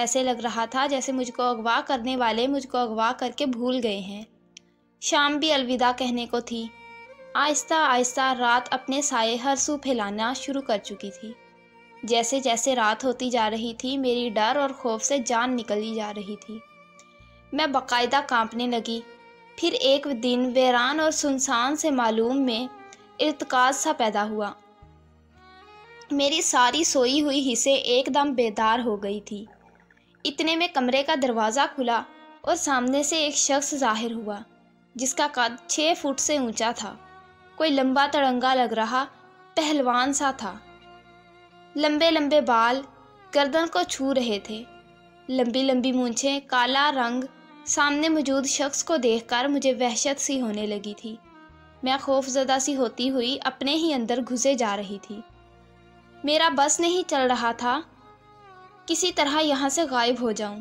ایسے لگ رہا تھا جیسے مجھ کو اغوا کرنے والے مجھ کو اغوا کر کے بھول گئے ہیں۔ شام بھی الوداع کہنے کو تھی۔ آہستہ آہستہ رات اپنے سائے ہر سو پھیلانا شروع کر چکی تھی۔ جیسے جیسے رات ہوتی جا رہی تھی میری ڈر اور خوف سے جان نکلی جا رہی تھی۔ میں باقاعدہ کانپنے لگی۔ پھر ایک دن ویران اور سنسان سے معلوم میں ارتکاز سا پیدا ہوا۔ میری ساری سوئی ہوئی حصیں ایک دم بیدار ہو گئی تھی۔ اتنے میں کمرے کا دروازہ کھلا اور سامنے سے ایک شخص ظاہر ہوا جس کا قد 6 فٹ سے اونچا تھا۔ کوئی لمبا تڑنگا لگ رہا پہلوان سا تھا۔ لمبے لمبے بال گردن کو چھو رہے تھے، لمبی لمبی مونچھیں، کالا رنگ۔ سامنے موجود شخص کو دیکھ کر مجھے وحشت سی ہونے لگی تھی۔ میں خوف زدہ سی ہوتی ہوئی اپنے ہی اندر گھسے جا رہی تھی۔ میرا بس نہیں چل رہا تھا کسی طرح یہاں سے غائب ہو جاؤں۔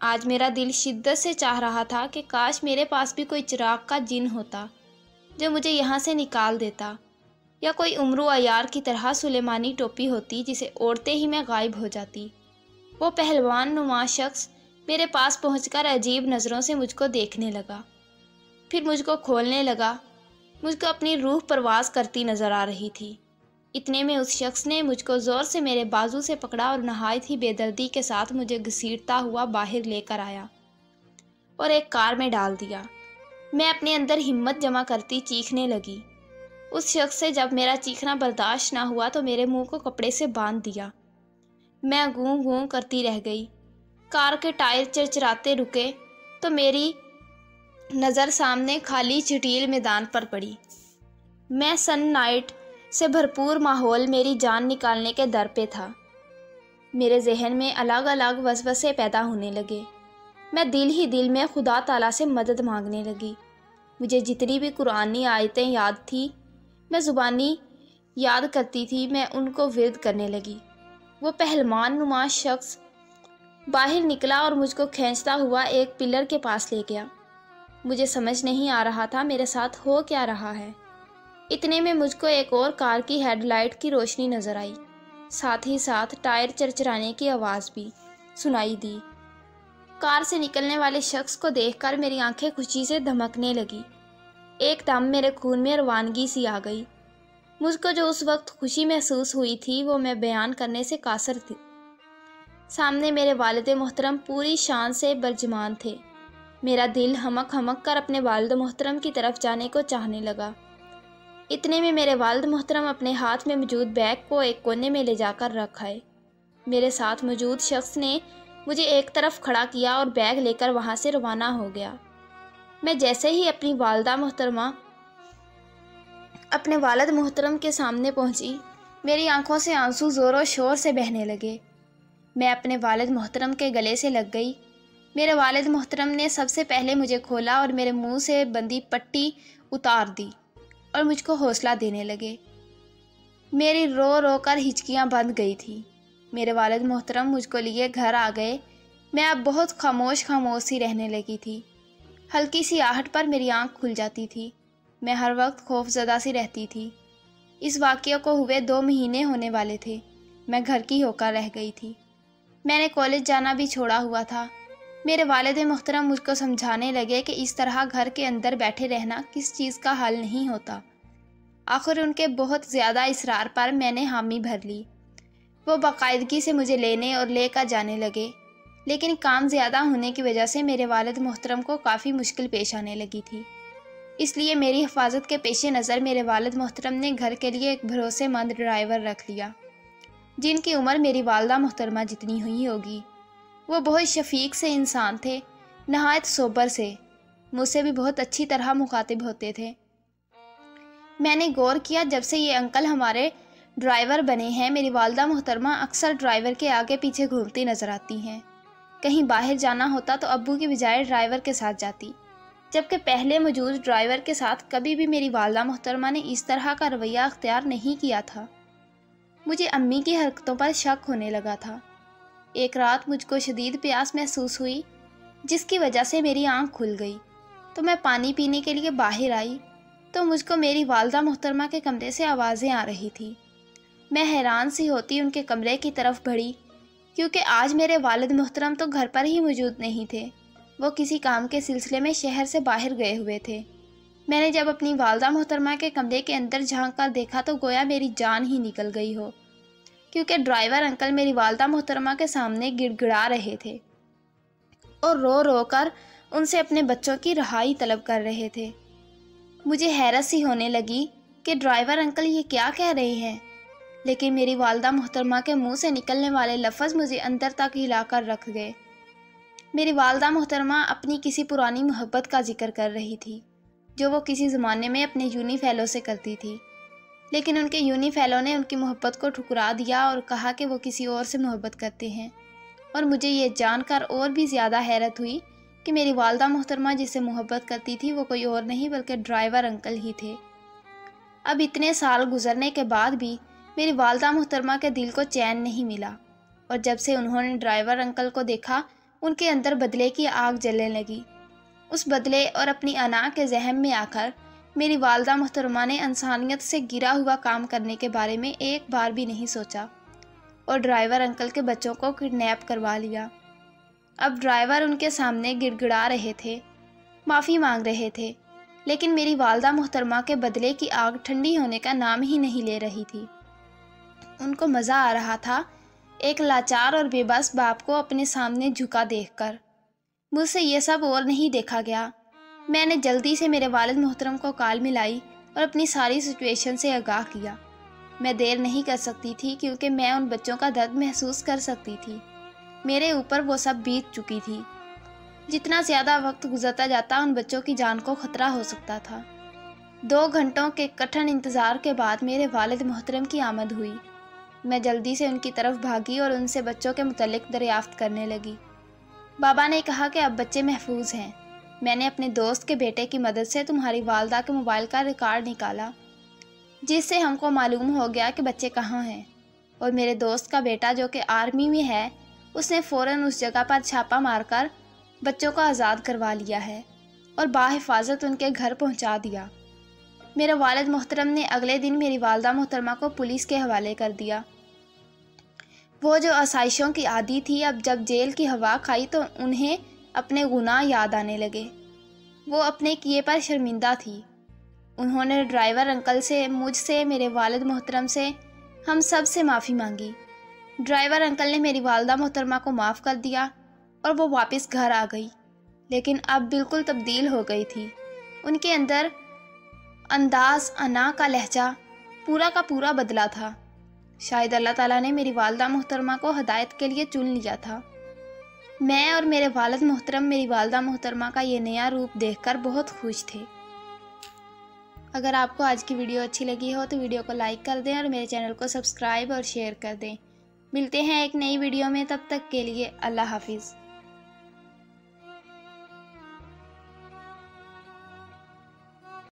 آج میرا دل شدت سے چاہ رہا تھا کہ کاش میرے پاس بھی کوئی چراغ کا جن ہوتا جو مجھے یہاں سے نکال دیتا، یا کوئی عمرو عیار کی طرح سلیمانی ٹوپی ہوتی جسے اوڑھتے ہی میں غائب ہو جاتی۔ وہ پہلوان نما شخص میرے پاس پہنچ کر عجیب نظروں سے مجھ کو دیکھنے لگا، پھر مجھ کو کھولنے لگا۔ مجھ کو اپنی روح پرواز کرتی نظر آ رہی تھی۔ اتنے میں اس شخص نے مجھ کو زور سے میرے بازو سے پکڑا اور نہایت ہی بے دردی کے ساتھ مجھے گھسیٹتا ہوا باہر لے کر آیا اور ایک کار میں ڈال دیا۔ میں اپنے اندر ہمت جمع کرتی چیخنے لگی۔ اس شخص سے جب میرا چیخنا برداشت نہ ہوا تو میرے منہ کو کپڑے سے باندھ دیا۔ میں گوں گوں کرتی رہ گئی۔ کار کے ٹائر چرچراتے رکے تو میری نظر سامنے خالی چٹیل میدان پر پڑی۔ میں سن نائٹ سے بھرپور ماحول میری جان نکالنے کے در پہ تھا۔ میرے ذہن میں الگ الگ وسوسے پیدا ہونے لگے۔ میں دل ہی دل میں خدا تعالیٰ سے مدد مانگنے لگی۔ مجھے جتنی بھی قرآنی آیتیں یاد تھیں میں زبانی یاد کرتی تھی، میں ان کو ورد کرنے لگی۔ وہ پہلوان نما شخص باہر نکلا اور مجھ کو کھینچتا ہوا ایک پلر کے پاس لے گیا۔ مجھے سمجھ نہیں آ رہا تھا میرے ساتھ ہو کیا رہا ہے۔ اتنے میں مجھ کو ایک اور کار کی ہیڈ لائٹ کی روشنی نظر آئی، ساتھ ہی ساتھ ٹائر چرچرانے کی آواز بھی سنائی دی۔ کار سے نکلنے والے شخص کو دیکھ کر میری آنکھیں خوشی سے دھمکنے لگی۔ ایک دم میرے خون میں روانگی سی آ گئی۔ مجھ کو جو اس وقت خوشی محسوس ہوئی تھی وہ میں بیان کرنے سے قاصر تھی۔ سامنے میرے والد محترم پوری شان سے برجمان تھے۔ میرا دل ہمک ہمک کر اپنے والد محترم کی طرف جانے کو چاہنے لگا۔ اتنے میں میرے والد محترم اپنے ہاتھ میں موجود بیگ کو ایک کونے میں لے جا کر رکھ آئے۔ میرے ساتھ موجود شخص نے مجھے ایک طرف کھڑا کیا اور بیگ لے کر وہاں سے روانہ ہو گیا۔ میں جیسے ہی اپنی والدہ محترمہ اپنے والد محترم کے سامنے پہنچی، میری آنکھوں سے آنسو زور و شور سے بہنے لگے۔ میں اپنے والد محترم کے گلے سے لگ گئی۔ میرے والد محترم نے سب سے پہلے مجھے کھولا اور میرے منہ سے بندھی پٹی اتار دی اور مجھ کو حوصلہ دینے لگے۔ میری رو رو کر ہچکیاں بند گئی تھی۔ میرے والد محترم مجھ کو لیے گھر آ گئے۔ میں اب بہت خاموش سی رہنے لگی تھی۔ ہلکی سی آہٹ پر میری آنکھ کھل جاتی تھی۔ میں ہر وقت خوف زدہ سی رہتی تھی۔ اس واقعے کو ہوئے 2 مہینے ہونے والے تھے۔ میں گھر کی ہو کر رہ گئی تھی۔ میں نے کالج جانا بھی چھوڑا ہوا تھا۔ میرے والد محترم مجھ کو سمجھانے لگے کہ اس طرح گھر کے اندر بیٹھے رہنا کس چیز کا حل نہیں ہوتا۔ آخر ان کے بہت زیادہ اصرار پر میں نے حامی بھر لی۔ وہ باقاعدگی سے مجھے لینے اور لے کر جانے لگے، لیکن کام زیادہ ہونے کی وجہ سے میرے والد محترم کو کافی مشکل پیش آنے لگی تھی۔ اس لیے میری حفاظت کے پیش نظر میرے والد محترم نے گھر کے لیے ایک بھروسے مند ڈرائیور رکھ لیا، جن کی عمر میری والدہ محترمہ جتنی ہوئی ہوگی۔ وہ بہت شفیق سے انسان تھے، نہایت صبر سے، مجھ سے بھی بہت اچھی طرح مخاطب ہوتے تھے۔ میں نے غور کیا جب سے یہ انکل ہمارے ڈرائیور بنے ہیں، میری والدہ محترمہ اکثر ڈرائیور کے آگے پیچھے گھومتی نظر آتی ہیں۔ کہیں باہر جانا ہوتا تو ابو کی بجائے ڈرائیور کے ساتھ جاتی، جبکہ پہلے موجود ڈرائیور کے ساتھ کبھی بھی میری والدہ محترمہ نے اس طرح کا رویہ اختیار نہیں کیا تھا۔ مجھے امی کی حرکتوں پر شک ہونے لگا تھا۔ ایک رات مجھ کو شدید پیاس محسوس ہوئی، جس کی وجہ سے میری آنکھ کھل گئی تو میں پانی پینے کے لیے باہر آئی تو مجھ کو میری والدہ محترمہ کے کمرے سے آوازیں آ رہی تھی۔ میں حیران سی ہوتی ان کے کمرے کی طرف بڑھی کیونکہ آج میرے والد محترم تو گھر پر ہی موجود نہیں تھے، وہ کسی کام کے سلسلے میں شہر سے باہر گئے ہوئے تھے۔ میں نے جب اپنی والدہ محترمہ کے کمرے کے اندر جھانک کر دیکھا تو گویا میری جان ہی نکل گئی ہو، کیونکہ ڈرائیور انکل میری والدہ محترمہ کے سامنے گڑ گڑا رہے تھے اور رو رو کر ان سے اپنے بچوں کی رہائی طلب کر رہے تھے۔ مجھے حیرت سی ہونے لگی کہ ڈرائیور انکل یہ کیا کہہ رہے ہیں، لیکن میری والدہ محترمہ کے منہ سے نکلنے والے لفظ مجھے اندر تک ہلا کر رکھ گئے۔ میری والدہ محترمہ اپنی کسی پرانی محبت کا ذکر کر رہی تھی جو وہ کسی زمانے میں اپنے یونی فیلو سے کرتی تھی، لیکن ان کے یونی فیلو نے ان کی محبت کو ٹھکرا دیا اور کہا کہ وہ کسی اور سے محبت کرتے ہیں۔ اور مجھے یہ جان کر اور بھی زیادہ حیرت ہوئی کہ میری والدہ محترمہ جس سے محبت کرتی تھی وہ کوئی اور نہیں بلکہ ڈرائیور انکل ہی تھے۔ اب اتنے سال گزرنے کے بعد بھی میری والدہ محترمہ کے دل کو چین نہیں ملا، اور جب سے انہوں نے ڈرائیور انکل کو دیکھا ان کے اندر بدلے کی آگ جلنے لگی۔ اس بدلے اور اپنی انا کے ذہن میں آ کر میری والدہ محترمہ نے انسانیت سے گرا ہوا کام کرنے کے بارے میں ایک بار بھی نہیں سوچا اور ڈرائیور انکل کے بچوں کو کڈنیپ کروا لیا۔ اب ڈرائیور ان کے سامنے گڑ گڑا رہے تھے، معافی مانگ رہے تھے، لیکن میری والدہ محترمہ کے بدلے کی آگ ٹھنڈی ہونے کا نام ہی نہیں لے رہی تھی۔ ان کو مزہ آ رہا تھا ایک لاچار اور بے بس باپ کو اپنے سامنے جھکا دیکھ کر۔ مجھ سے یہ سب اور نہیں دیکھا گیا۔ میں نے جلدی سے میرے والد محترم کو کال ملائی اور اپنی ساری سچویشن سے آگاہ کیا۔ میں دیر نہیں کر سکتی تھی کیونکہ میں ان بچوں کا درد محسوس کر سکتی تھی۔ میرے اوپر وہ سب بیت چکی تھی۔ جتنا زیادہ وقت گزرتا جاتا ان بچوں کی جان کو خطرہ ہو سکتا تھا۔ 2 گھنٹوں کے کٹھن انتظار کے بعد میرے والد محترم کی آمد ہوئی۔ میں جلدی سے ان کی طرف بھاگی اور ان سے بچوں کے متعلق دریافت کرنے لگی۔ بابا نے کہا کہ اب بچے محفوظ ہیں۔ میں نے اپنے دوست کے بیٹے کی مدد سے تمہاری والدہ کے موبائل کا ریکارڈ نکالا، جس سے ہم کو معلوم ہو گیا کہ بچے کہاں ہیں، اور میرے دوست کا بیٹا جو کہ آرمی میں ہے اس نے فوراً اس جگہ پر چھاپا مار کر بچوں کو آزاد کروا لیا ہے اور بحفاظت ان کے گھر پہنچا دیا۔ میرے والد محترم نے اگلے دن میری والدہ محترمہ کو پولیس کے حوالے کر دیا۔ وہ جو آسائشوں کی عادی تھی اب جب جیل کی ہوا کھائی تو انہیں اپنے گناہ یاد آنے لگے۔ وہ اپنے کیے پر شرمندہ تھی۔ انہوں نے ڈرائیور انکل سے، مجھ سے، میرے والد محترم سے، ہم سب سے معافی مانگی۔ ڈرائیور انکل نے میری والدہ محترمہ کو معاف کر دیا اور وہ واپس گھر آ گئی، لیکن اب بالکل تبدیل ہو گئی تھی۔ ان کے اندر انداز انا کا لہجہ پورا کا پورا بدلا تھا۔ شاید اللہ تعالیٰ نے میری والدہ محترمہ کو ہدایت کے لیے چن لیا تھا۔ میں اور میرے والد محترم میری والدہ محترمہ کا یہ نیا روپ دیکھ کر بہت خوش تھے۔ اگر آپ کو آج کی ویڈیو اچھی لگی ہو تو ویڈیو کو لائک کر دیں اور میرے چینل کو سبسکرائب اور شیئر کر دیں۔ ملتے ہیں ایک نئی ویڈیو میں، تب تک کے لیے اللہ حافظ۔